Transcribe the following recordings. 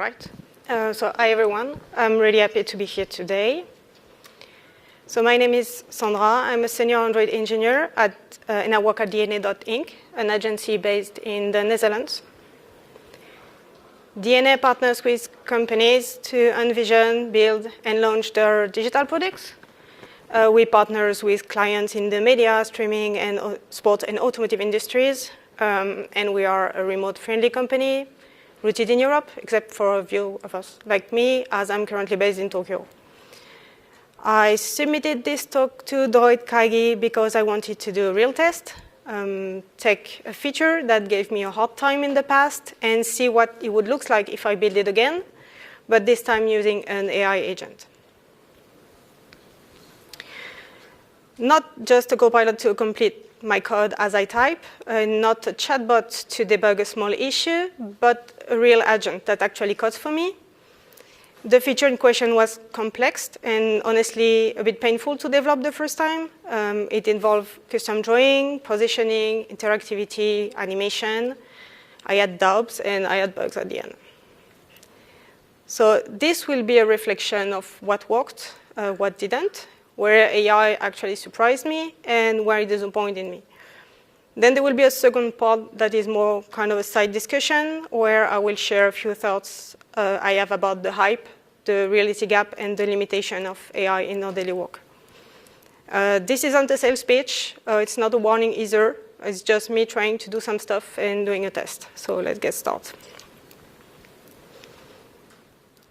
right? So hi, everyone. I'm really happy to be here today. So my name is Sandra. I'm a senior Android engineer and I work at DNA.inc, an agency based in the Netherlands. DNA partners with companies to envision, build, and launch their digital products. We partner with clients in the media, streaming, and sport and automotive industries. And we are a remote-friendly company rooted in Europe, except for a few of us, like me, as I'm currently based in Tokyo. I submitted this talk to DroidKaigi because I wanted to do a real test, take a feature that gave me a hard time in the past, and see what it would look like if I build it again, but this time using an AI agent. Not just a copilot to complete my code as I type, not a chatbot to debug a small issue, but a real agent that actually codes for me. The feature in question was complex and honestly a bit painful to develop the first time. It involved custom drawing, positioning, interactivity, animation. I had doubts and I had bugs at the end. So this will be a reflection of what worked, what didn't, where AI actually surprised me, and where it disappointed me. Then there will be a second part that is more kind of a side discussion, where I will share a few thoughts I have about the hype, the reality gap, and the limitation of AI in our daily work. This isn't a sales pitch. It's not a warning either. It's just me trying to do some stuff and doing a test. So let's get started.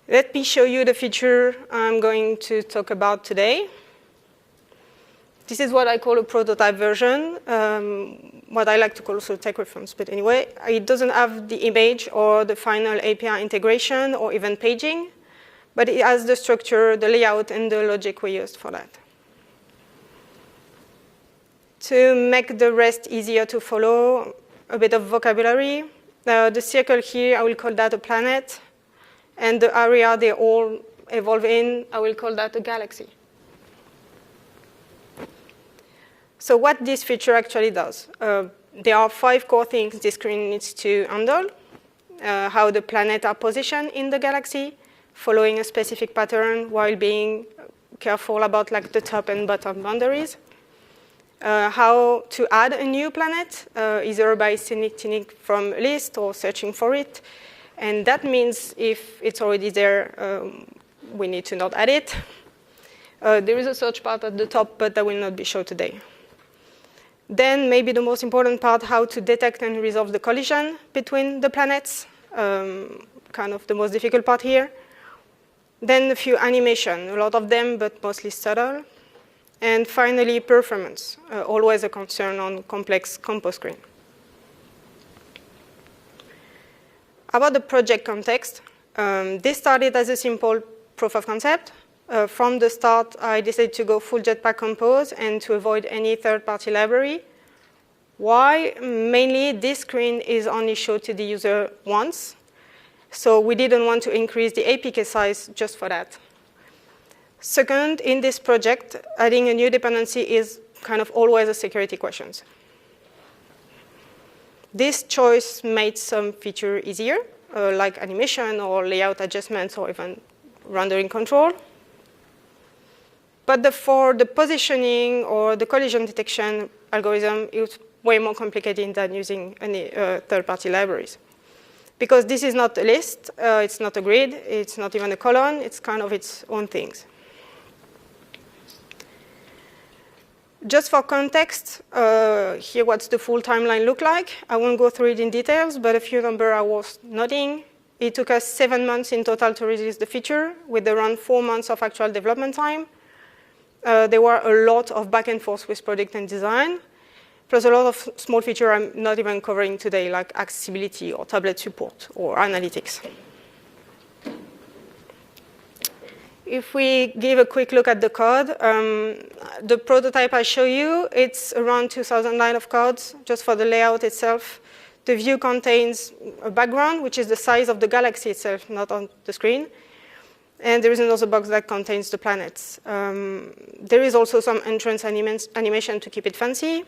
Let me show you the feature I'm going to talk about today. This is what I call a prototype version, what I like to call also tech reference. But anyway, it doesn't have the image or the final API integration or even paging, but it has the structure, the layout, and the logic we used for that. To make the rest easier to follow, a bit of vocabulary. The circle here, I will call that a planet. And the area they all evolve in, I will call that a galaxy. So what this feature actually does, there are 5 core things this screen needs to handle. How the planets are positioned in the galaxy, following a specific pattern while being careful about like the top and bottom boundaries. How to add a new planet, either by selecting from a list or searching for it. And that means if it's already there, we need to not add it. There is a search part at the top, but that will not be shown today. Then maybe the most important part, how to detect and resolve the collision between the planets, kind of the most difficult part here. Then a few animation, a lot of them, but mostly subtle. And finally, performance, always a concern on complex compo screen. About the project context, this started as a simple proof of concept. From the start, I decided to go full Jetpack Compose and to avoid any third-party library. Why? Mainly, this screen is only shown to the user once. So we didn't want to increase the APK size just for that. Second, in this project, adding a new dependency is kind of always a security question. This choice made some features easier, like animation or layout adjustments or even rendering control. But for the positioning or the collision detection algorithm, it's way more complicated than using any third-party libraries. Because this is not a list, it's not a grid, it's not even a column, it's kind of its own things. Just for context, here what's the full timeline look like. I won't go through it in details, but a few numbers are worth noting. It took us 7 months in total to release the feature, with around 4 months of actual development time. There were a lot of back and forth with product and design, plus a lot of small features I'm not even covering today, like accessibility or tablet support or analytics. If we give a quick look at the code, the prototype I show you, it's around 2,000 lines of code just for the layout itself. The view contains a background, which is the size of the galaxy itself, not on the screen. And there is another box that contains the planets. There is also some entrance animation to keep it fancy.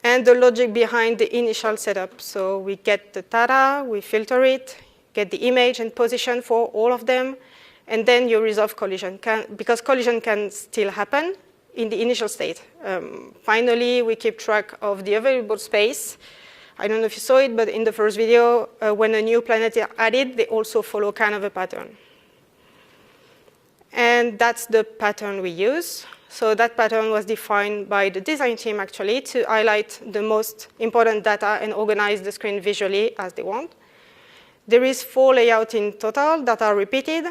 And the logic behind the initial setup. So we get the data, we filter it, get the image and position for all of them, and then you resolve collision, because collision can still happen in the initial state. Finally, we keep track of the available space. I don't know if you saw it, but in the first video, when a new planet is added, they also follow kind of a pattern. And that's the pattern we use. So that pattern was defined by the design team, actually, to highlight the most important data and organize the screen visually as they want. There is 4 layouts in total that are repeated.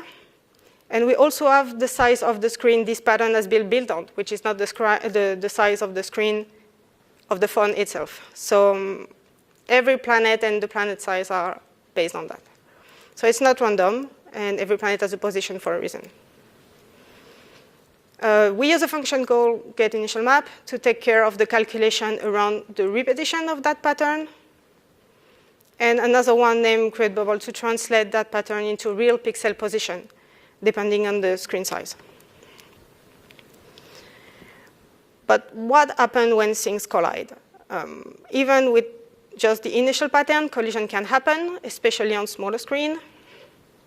And we also have the size of the screen this pattern has been built on, which is not the size of the screen of the phone itself. So every planet and the planet size are based on that. So it's not random, and every planet has a position for a reason. We use a function called getInitialMap to take care of the calculation around the repetition of that pattern, and another one named createBubble to translate that pattern into real pixel position, depending on the screen size. But what happens when things collide? Even with just the initial pattern, collision can happen, especially on smaller screen,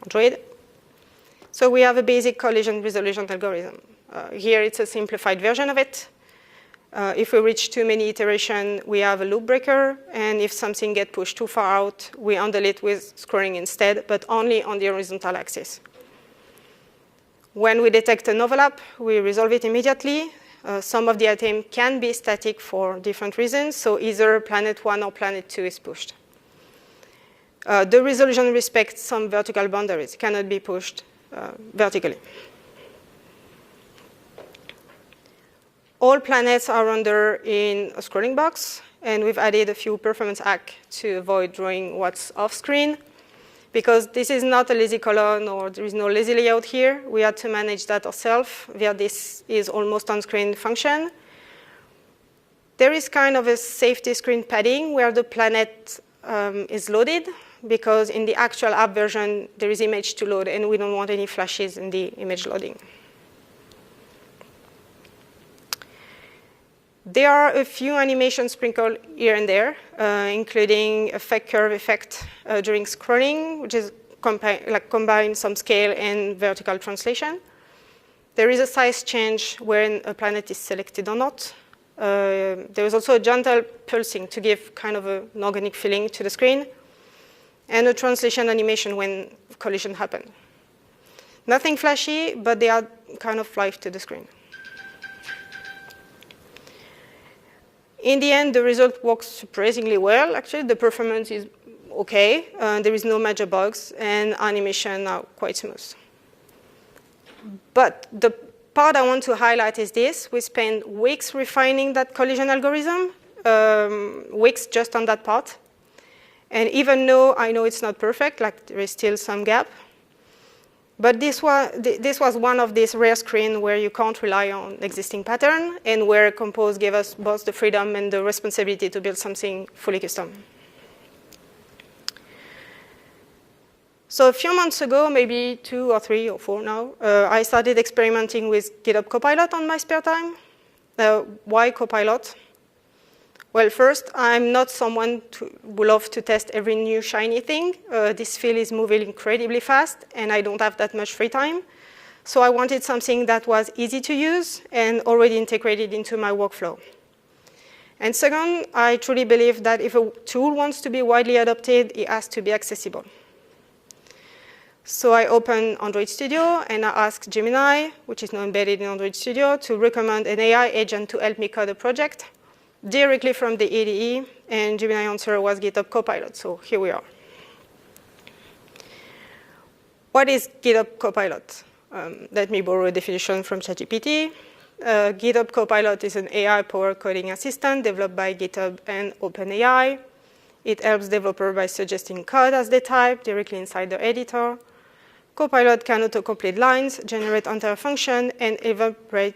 Android. So we have a basic collision resolution algorithm. Here it's a simplified version of it. If we reach too many iterations, we have a loop breaker, and if something gets pushed too far out, we handle it with scrolling instead, but only on the horizontal axis. When we detect an overlap, we resolve it immediately. Some of the items can be static for different reasons, so either planet 1 or planet 2 is pushed. The resolution respects some vertical boundaries. It cannot be pushed vertically. All planets are rendered in a scrolling box, and we've added a few performance hacks to avoid drawing what's off screen. Because this is not a lazy column or there is no lazy layout here, we had to manage that ourselves via this is almost on-screen function. There is kind of a safety screen padding where the planet is loaded, because in the actual app version, there is image to load, and we don't want any flashes in the image loading. There are a few animations sprinkled here and there, including a fake curve effect during scrolling, which is combine some scale and vertical translation. There is a size change when a planet is selected or not. There is also a gentle pulsing to give kind of an organic feeling to the screen, and a translation animation when collision happens. Nothing flashy, but they add kind of life to the screen. In the end, the result works surprisingly well. Actually, the performance is OK. There is no major bugs, and animation are quite smooth. But the part I want to highlight is this. We spent weeks refining that collision algorithm, weeks just on that part. And even though I know it's not perfect, like there is still some gap, but this was one of these rare screens where you can't rely on existing pattern, and where Compose gave us both the freedom and the responsibility to build something fully custom. So a few months ago, maybe 2 or 3 or 4 now, I started experimenting with GitHub Copilot on my spare time. Why Copilot? Well, first, I'm not someone who loves to test every new shiny thing. This field is moving incredibly fast, and I don't have that much free time. So I wanted something that was easy to use and already integrated into my workflow. And second, I truly believe that if a tool wants to be widely adopted, it has to be accessible. So I opened Android Studio, and I asked Gemini, which is now embedded in Android Studio, to recommend an AI agent to help me code a project directly from the IDE, and Gemini answer was GitHub Copilot, so here we are. What is GitHub Copilot? Let me borrow a definition from ChatGPT. GitHub Copilot is an AI-powered coding assistant developed by GitHub and OpenAI. It helps developers by suggesting code as they type directly inside the editor. Copilot can autocomplete lines, generate entire function, and evaluate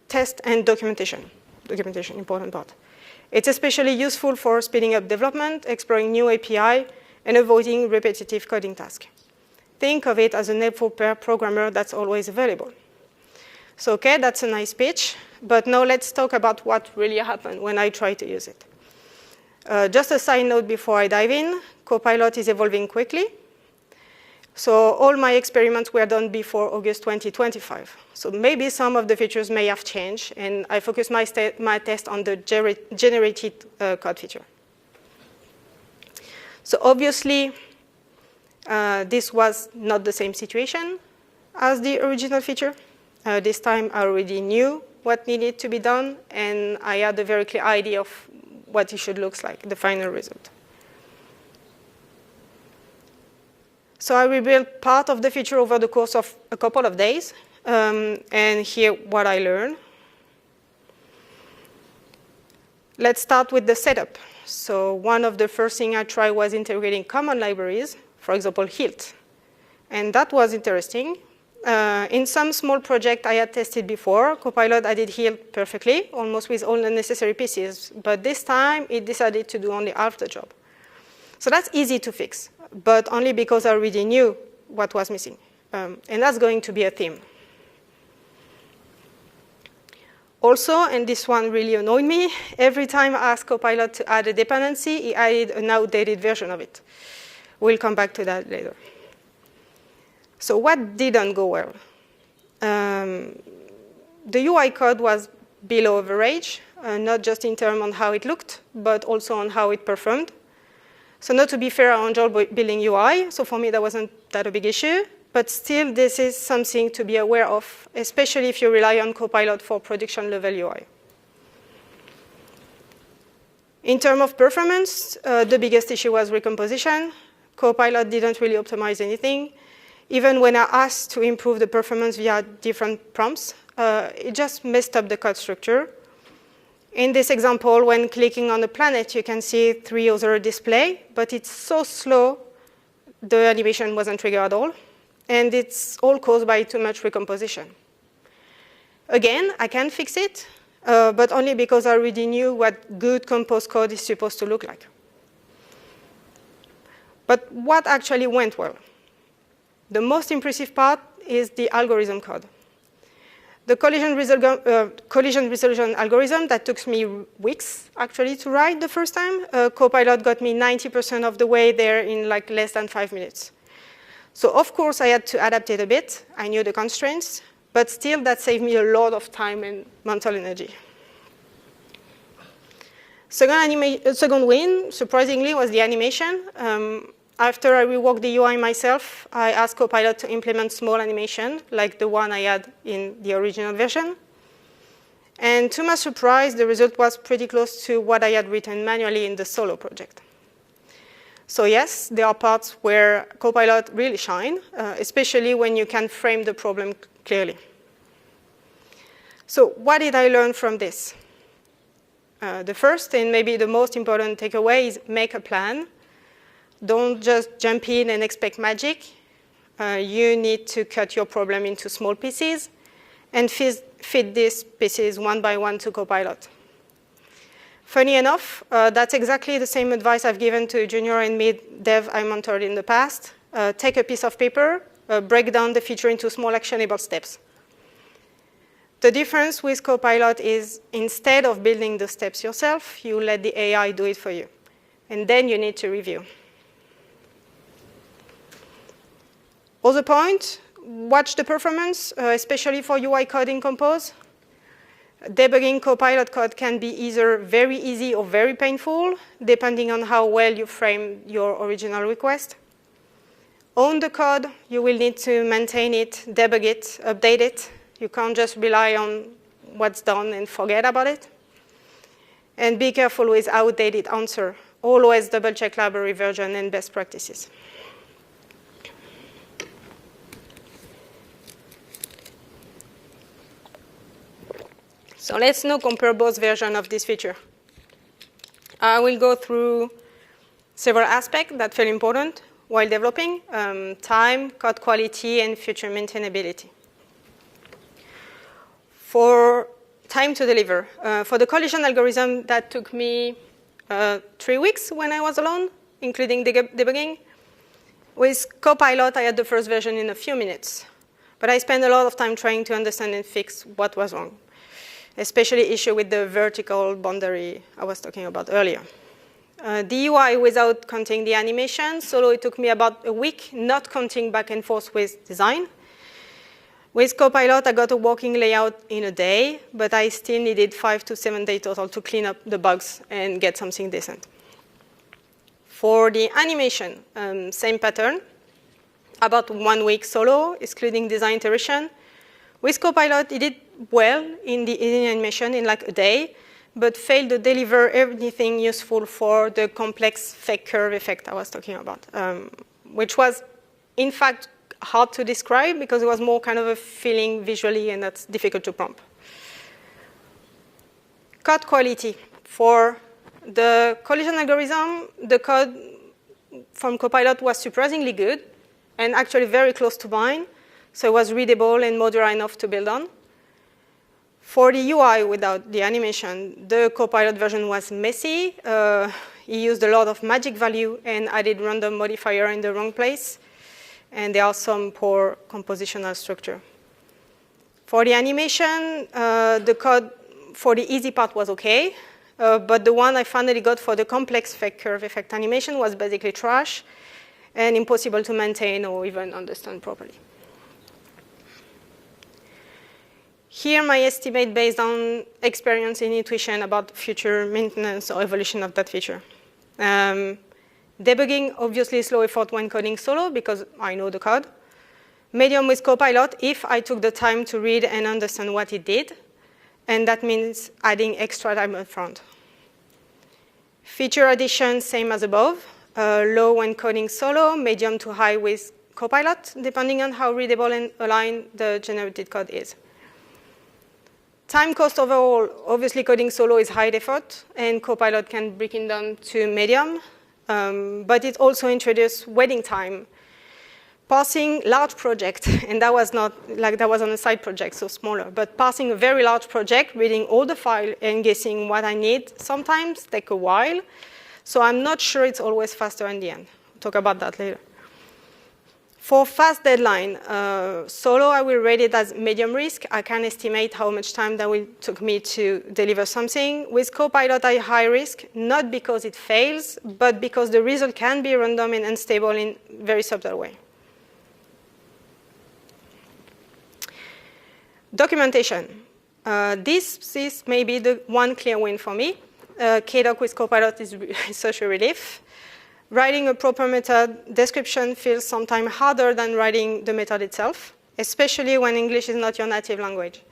test and documentation. Documentation, important part. It's especially useful for speeding up development, exploring new API, and avoiding repetitive coding tasks. Think of it as an helpful pair programmer that's always available. So, OK, that's a nice pitch. But now let's talk about what really happened when I try to use it. Just a side note before I dive in, Copilot is evolving quickly. So all my experiments were done before August 2025. So maybe some of the features may have changed, and I focused my test on the generated code feature. So obviously, this was not the same situation as the original feature. This time, I already knew what needed to be done, and I had a very clear idea of what it should look like, the final result. So I rebuilt part of the feature over the course of a couple of days, and here what I learned. Let's start with the setup. So one of the first things I tried was integrating common libraries, for example, HILT. And that was interesting. In some small project I had tested before, Copilot added HILT perfectly, almost with all the necessary pieces. But this time, it decided to do only half the job. So that's easy to fix, but only because I already knew what was missing. And that's going to be a theme. Also, and this one really annoyed me, every time I asked Copilot to add a dependency, he added an outdated version of it. We'll come back to that later. So what didn't go well? The UI code was below average, not just in terms of how it looked, but also on how it performed. So not to be fair, I enjoyed building UI, so for me that wasn't that a big issue. But still, this is something to be aware of, especially if you rely on Copilot for production-level UI. In terms of performance, the biggest issue was recomposition. Copilot didn't really optimize anything. Even when I asked to improve the performance via different prompts, it just messed up the code structure. In this example, when clicking on the planet, you can see 3 other display, but it's so slow, the animation wasn't triggered at all. And it's all caused by too much recomposition. Again, I can fix it, but only because I already knew what good composed code is supposed to look like. But what actually went well? The most impressive part is the algorithm code. The collision resolution algorithm that took me weeks, actually, to write the first time, Copilot got me 90% of the way there in like less than 5 minutes. So of course, I had to adapt it a bit. I knew the constraints, but still that saved me a lot of time and mental energy. Second win, surprisingly, was the animation. After I reworked the UI myself, I asked Copilot to implement small animation, like the one I had in the original version. And to my surprise, the result was pretty close to what I had written manually in the solo project. So yes, there are parts where Copilot really shine, especially when you can frame the problem clearly. So what did I learn from this? The first and maybe the most important takeaway is make a plan. Don't just jump in and expect magic. You need to cut your problem into small pieces and fit these pieces one by one to Copilot. Funny enough, that's exactly the same advice I've given to junior and mid dev I mentored in the past. Take a piece of paper, break down the feature into small actionable steps. The difference with Copilot is instead of building the steps yourself, you let the AI do it for you. And then you need to review. Other point, watch the performance, especially for UI code in Compose. Debugging Copilot code can be either very easy or very painful, depending on how well you frame your original request. Own the code. You will need to maintain it, debug it, update it. You can't just rely on what's done and forget about it. And be careful with outdated answer. Always double-check library version and best practices. So let's now compare both versions of this feature. I will go through several aspects that feel important while developing: time, code quality, and future maintainability. For time to deliver, for the collision algorithm, that took me 3 weeks when I was alone, including debugging. With Copilot, I had the first version in a few minutes. But I spent a lot of time trying to understand and fix what was wrong, especially issue with the vertical boundary I was talking about earlier. The UI without counting the animation. Solo, it took me about a week, not counting back and forth with design. With Copilot, I got a working layout in a day, but I still needed 5 to 7 days total to clean up the bugs and get something decent. For the animation, same pattern. About 1 week solo, excluding design iteration. With Copilot, it did well in the animation in like a day, but failed to deliver everything useful for the complex fake curve effect I was talking about, which was, in fact, hard to describe because it was more kind of a feeling visually, and that's difficult to prompt. Code quality. For the collision algorithm, the code from Copilot was surprisingly good and actually very close to mine, so it was readable and modular enough to build on. For the UI without the animation, the Copilot version was messy. He used a lot of magic value and added random modifier in the wrong place. And there are some poor compositional structure. For the animation, the code for the easy part was OK. But the one I finally got for the complex fake curve effect animation was basically trash and impossible to maintain or even understand properly. Here, my estimate based on experience and intuition about future maintenance or evolution of that feature. Debugging, obviously slow effort when coding solo because I know the code. Medium with Copilot if I took the time to read and understand what it did. And that means adding extra time up front. Feature addition, same as above. Low when coding solo, medium to high with Copilot, depending on how readable and aligned the generated code is. Time cost overall, obviously coding solo is high effort, and Copilot can break it down to medium. But it also introduced waiting time, parsing large project, and that was not like that was on a side project, so smaller. But parsing a very large project, reading all the file and guessing what I need sometimes take a while. So I'm not sure it's always faster in the end. We'll talk about that later. For fast deadline, solo, I will rate it as medium risk. I can estimate how much time that will took me to deliver something. With Copilot, I high risk, not because it fails, but because the result can be random and unstable in a very subtle way. Documentation. This is maybe the one clear win for me. KDoc with Copilot is such a relief. Writing a proper method description feels sometimes harder than writing the method itself, especially when English is not your native language.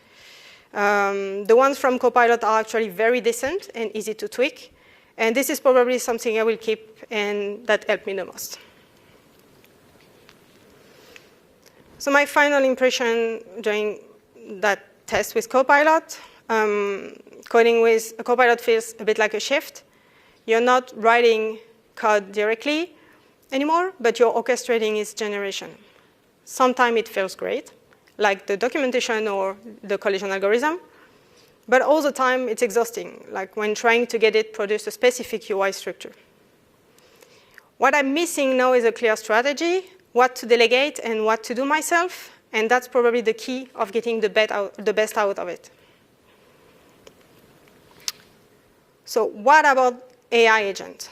The ones from Copilot are actually very decent and easy to tweak. And this is probably something I will keep and that helped me the most. So my final impression during that test with Copilot, coding with a Copilot feels a bit like a shift. You're not writing code directly anymore, but you're orchestrating its generation. Sometimes it feels great, like the documentation or the collision algorithm, but all the time it's exhausting, like when trying to get it produce a specific UI structure. What I'm missing now is a clear strategy, what to delegate and what to do myself, and that's probably the key of getting the best out of it. So what about AI agent?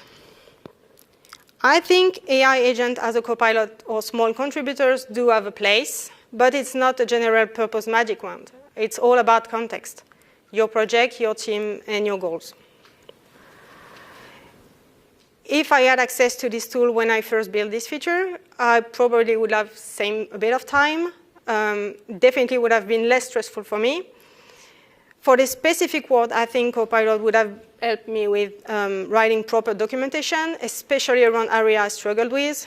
I think AI agent as a copilot or small contributors do have a place, but it's not a general purpose magic wand. It's all about context, your project, your team, and your goals. If I had access to this tool when I first built this feature, I probably would have saved a bit of time. Definitely would have been less stressful for me. For this specific work, I think Copilot would have helped me with writing proper documentation, especially around areas I struggled with,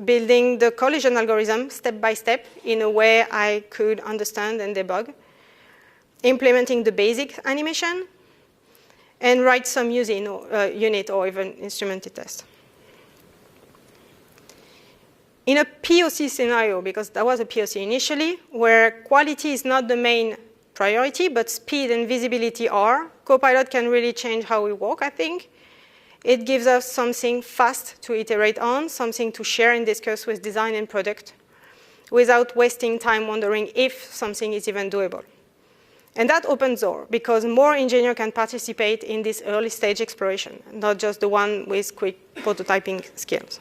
building the collision algorithm step by step in a way I could understand and debug, implementing the basic animation, and write some unit or even instrumented test. In a POC scenario, because that was a POC initially, where quality is not the main priority, but speed and visibility are, Copilot can really change how we work, I think. It gives us something fast to iterate on, something to share and discuss with design and product, without wasting time wondering if something is even doable. And that opens door, because more engineers can participate in this early stage exploration, not just the one with quick prototyping skills.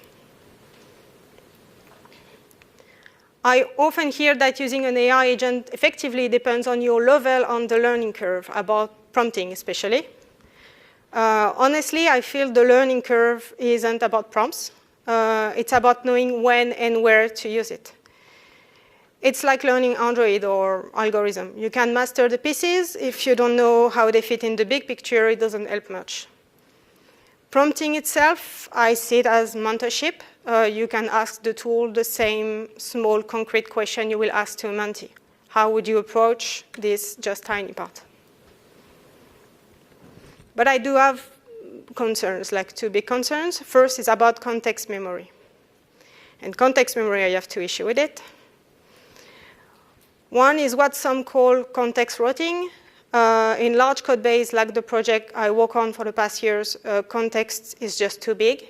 I often hear that using an AI agent effectively depends on your level on the learning curve, about prompting especially. Honestly, I feel the learning curve isn't about prompts. It's about knowing when and where to use it. It's like learning Android or algorithm. You can master the pieces. If you don't know how they fit in the big picture, it doesn't help much. Prompting itself, I see it as mentorship. You can ask the tool the same small, concrete question you will ask to a Mentee. How would you approach this just tiny part? But I do have concerns, like 2 big concerns. First is about context memory. And context memory, I have 2 issues with it. One is what some call context routing. In large code base, like the project I work on for the past years, context is just too big.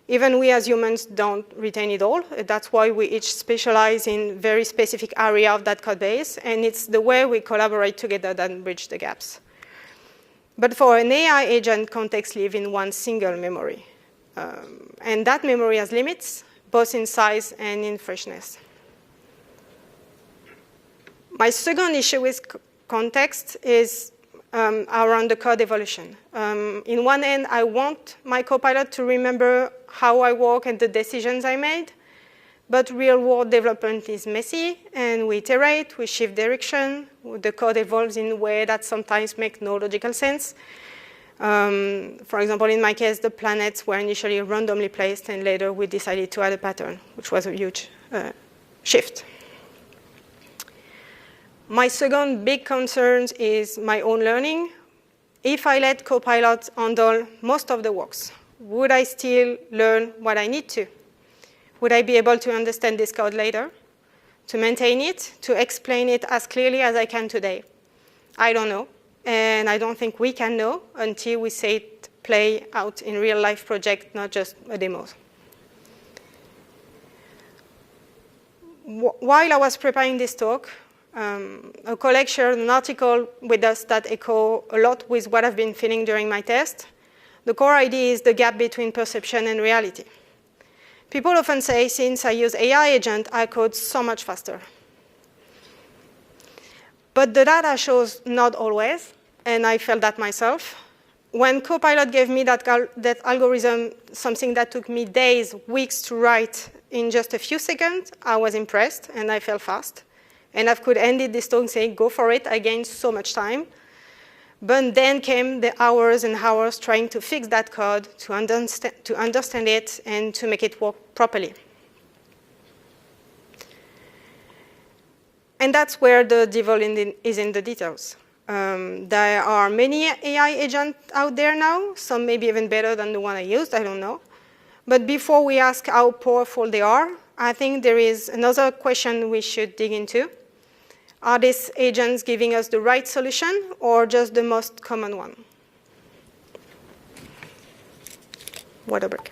Even we as humans don't retain it all. That's why we each specialize in very specific area of that code base, and it's the way we collaborate together that bridge the gaps. But for an AI agent, context lives in one single memory. And that memory has limits, both in size and in freshness. My second issue with context is around the code evolution. In one end, I want my Copilot to remember how I work and the decisions I made. But real-world development is messy, and we iterate, we shift direction. The code evolves in a way that sometimes makes no logical sense. For example, in my case, the planets were initially randomly placed, and later we decided to add a pattern, which was a huge shift. My second big concern is my own learning. If I let Copilot handle most of the works, would I still learn what I need to? Would I be able to understand this code later, to maintain it, to explain it as clearly as I can today? I don't know, and I don't think we can know until we see it play out in real-life project, not just a demo. While I was preparing this talk, a colleague shared an article with us that echo a lot with what I've been feeling during my test. The core idea is the gap between perception and reality. People often say, since I use AI agent, I code so much faster. But the data shows not always, and I felt that myself. When Copilot gave me that algorithm, something that took me days, weeks to write in just a few seconds, I was impressed, and I felt fast. And I could end this talk saying, go for it, I gained so much time. But then came the hours and hours trying to fix that code, to understand it, and to make it work properly. And that's where the devil is in the details. There are many AI agents out there now, some maybe even better than the one I used, I don't know. But before we ask how powerful they are, I think there is another question we should dig into. Are these agents giving us the right solution or just the most common one? Water break.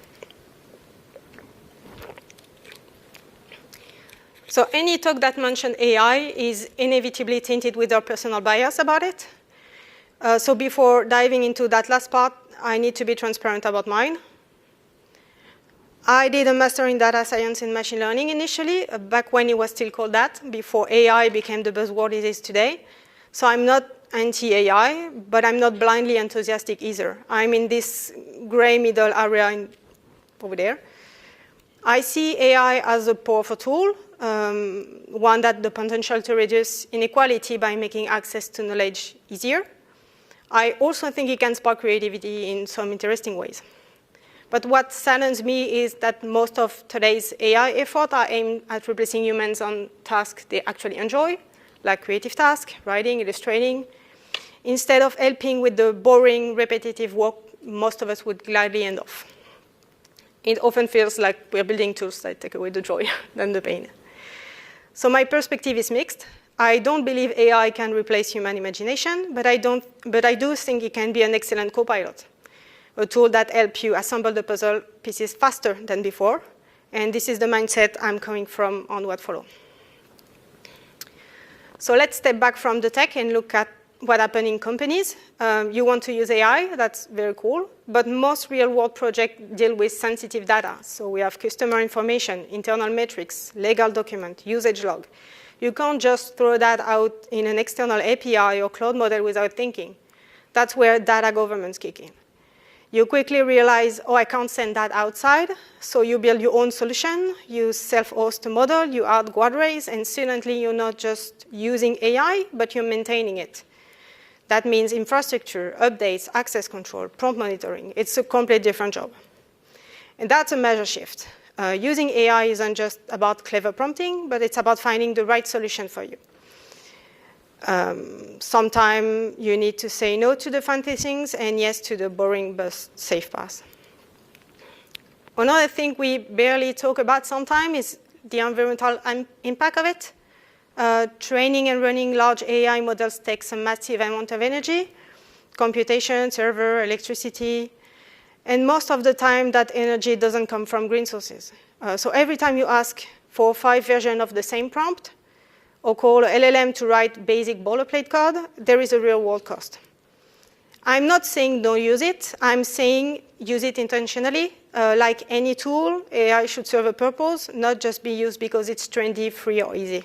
So any talk that mentions AI is inevitably tainted with our personal bias about it. So before diving into that last part, I need to be transparent about mine. I did a master in data science and machine learning initially, back when it was still called that, before AI became the buzzword it is today. So I'm not anti-AI, but I'm not blindly enthusiastic either. I'm in this gray middle area over there. I see AI as a powerful tool, one that has the potential to reduce inequality by making access to knowledge easier. I also think it can spark creativity in some interesting ways. But what saddens me is that most of today's AI efforts are aimed at replacing humans on tasks they actually enjoy, like creative tasks, writing, illustrating, instead of helping with the boring, repetitive work most of us would gladly end off. It often feels like we're building tools that take away the joy than the pain. So my perspective is mixed. I don't believe AI can replace human imagination, but I do think it can be an excellent copilot, a tool that helps you assemble the puzzle pieces faster than before. And this is the mindset I'm coming from on what follows. So let's step back from the tech and look at what happens in companies. You want to use AI, that's very cool, but most real-world projects deal with sensitive data. So we have customer information, internal metrics, legal document, usage log. You can't just throw that out in an external API or cloud model without thinking. That's where data governance kick in. You quickly realize, oh, I can't send that outside, so you build your own solution, you self-host a model, you add guardrails, and suddenly you're not just using AI, but you're maintaining it. That means infrastructure, updates, access control, prompt monitoring. It's a completely different job. And that's a major shift. Using AI isn't just about clever prompting, but it's about finding the right solution for you. Sometimes you need to say no to the fancy things and yes to the boring but safe path. Another thing we barely talk about sometimes is the environmental impact of it. Training and running large AI models takes a massive amount of energy, computation, server, electricity, and most of the time that energy doesn't come from green sources. So every time you ask for 5 versions of the same prompt, or call a LLM to write basic boilerplate code, there is a real-world cost. I'm not saying don't use it. I'm saying use it intentionally. Like any tool, AI should serve a purpose, not just be used because it's trendy, free, or easy.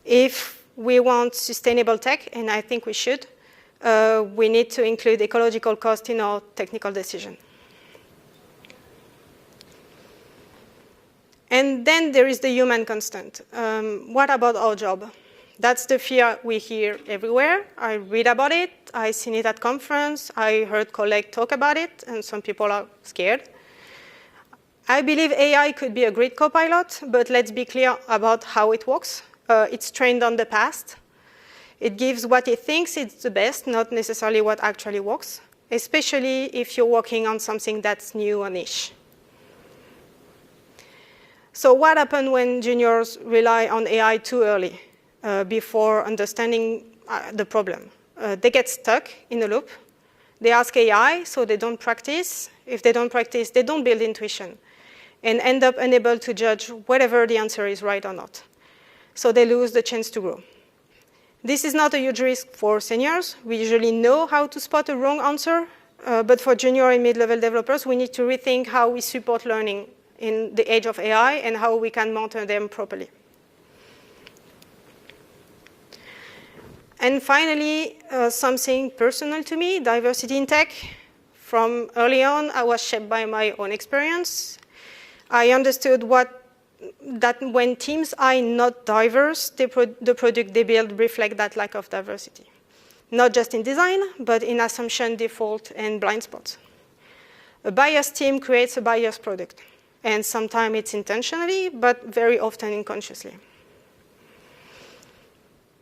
If we want sustainable tech, and I think we should, we need to include ecological cost in our technical decision. And then there is the human constant. What about our job? That's the fear we hear everywhere. I read about it. I've seen it at conference. I heard colleagues talk about it, and some people are scared. I believe AI could be a great copilot, but let's be clear about how it works. It's trained on the past. It gives what it thinks is the best, not necessarily what actually works, especially if you're working on something that's new or niche. So what happens when juniors rely on AI too early before understanding the problem? They get stuck in a loop. They ask AI, so they don't practice. If they don't practice, they don't build intuition and end up unable to judge whether the answer is right or not. So they lose the chance to grow. This is not a huge risk for seniors. We usually know how to spot a wrong answer. But for junior and mid-level developers, we need to rethink how we support learning in the age of AI and how we can monitor them properly. And finally, something personal to me, diversity in tech. From early on, I was shaped by my own experience. I understood that when teams are not diverse, the product they build reflect that lack of diversity. Not just in design, but in assumption, default, and blind spots. A biased team creates a biased product. And sometimes it's intentionally, but very often unconsciously.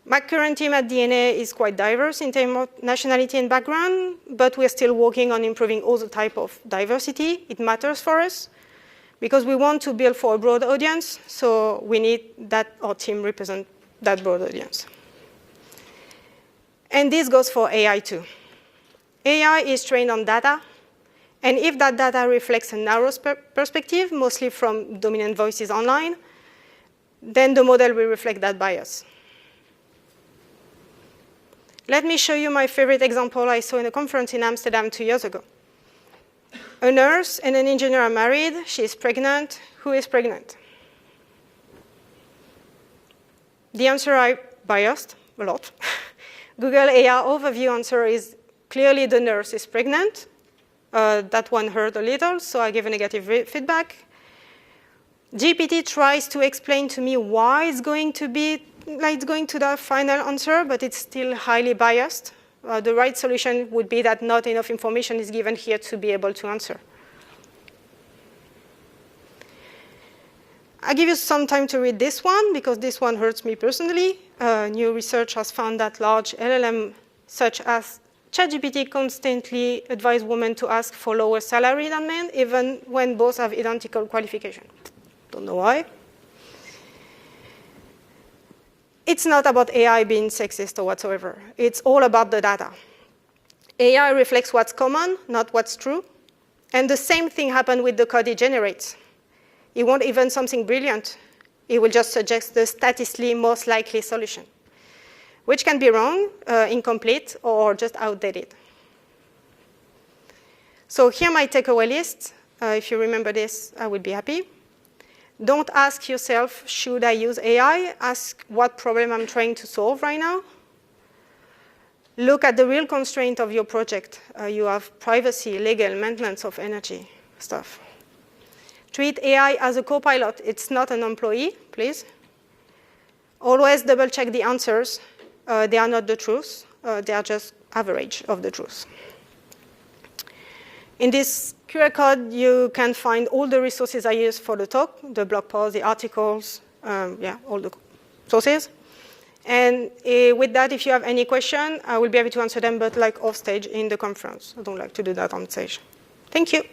My current team at DNA is quite diverse in terms of nationality and background, but we're still working on improving all the type of diversity. It matters for us because we want to build for a broad audience, so we need that our team represent that broad audience. And this goes for AI too. AI is trained on data. And if that data reflects a narrow perspective, mostly from dominant voices online, then the model will reflect that bias. Let me show you my favorite example I saw in a conference in Amsterdam 2 years ago. A nurse and an engineer are married. She is pregnant. Who is pregnant? The answer I biased a lot. Google AI overview answer is clearly the nurse is pregnant. That one hurt a little, so I gave a negative feedback. GPT tries to explain to me why it's going to be like it's going to the final answer, but it's still highly biased. The right solution would be that not enough information is given here to be able to answer. I'll give you some time to read this one, because this one hurts me personally. New research has found that large LLM, such as ChatGPT, constantly advise women to ask for lower salary than men, even when both have identical qualification. Don't know why. It's not about AI being sexist or whatsoever. It's all about the data. AI reflects what's common, not what's true. And the same thing happened with the code it generates. It won't even something brilliant. It will just suggest the statistically most likely solution, which can be wrong, incomplete, or just outdated. So here my takeaway list. If you remember this, I would be happy. Don't ask yourself, should I use AI? Ask what problem I'm trying to solve right now. Look at the real constraint of your project. You have privacy, legal, maintenance of energy stuff. Treat AI as a co-pilot. It's not an employee, please. Always double check the answers. They are not the truth. They are just average of the truth. In this QR code, you can find all the resources I use for the talk, the blog posts, the articles, all the sources. And with that, if you have any question, I will be able to answer them, but like off stage in the conference. I don't like to do that on stage. Thank you.